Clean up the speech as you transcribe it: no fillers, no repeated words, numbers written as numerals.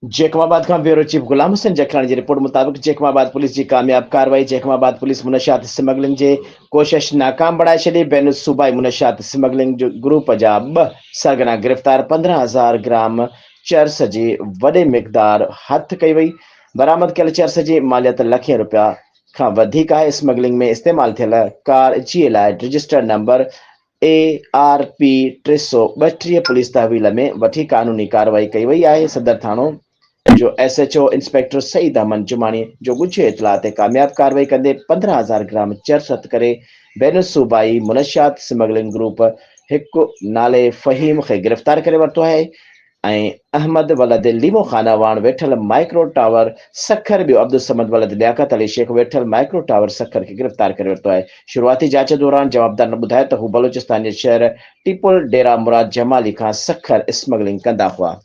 जैकमाबाद खां bureau chief Ghulam Hussain Jakhrani जी report मुताबिक Jacobabad police जी कामयाब कार्रवाई जैकमाबाद पुलिस मुनशियात स्मगलिंग जे कोशिश नाकाम बणाए छॾी। बैन सूबाई मुनशियात स्मगलिंग जो ग्रुप जा 2 सरगना गिरफ़्तार। 15,000 ग्राम चर्स जी वॾे मिक़दार हथ कई वई। बरामद कयल चर्स जी मालियत लखें रुपया खां वधीक आहे। स्मगलिंग में इस्तेमाल थियल car GLI registered number ARP 332 police तहवील में वठी कानूनी कार्रवाई कई वई आहे। सदर थाणो जो SHO इंस्पेक्टर सईद अहमद जुमानी जो ॻुझे इतला ते कामयाब कार्रवाई कंदे 15,000 ग्राम चर्स हथ करे बैन सूबाई मुनशियात स्मगलिंग ग्रुप हिकु नाले फ़हीम खे गिरफ़्तार करे वरितो आहे ऐं अहमद वलद लीमो खानावाण वेठल माइक्रो टावर सखर ॿियो अब्दुल समद वलद लियाकत अली शेख वेठल माइक्रो टावर सखर खे गिरफ़्तार करे वरितो आहे। शुरूआती जांच दौरान जवाबदार न ॿुधायो त हू बलोचिस्तान जे शहर टीपुल डेरा मुराद जमाली खां सखर स्मगलिंग कंदा हुआ।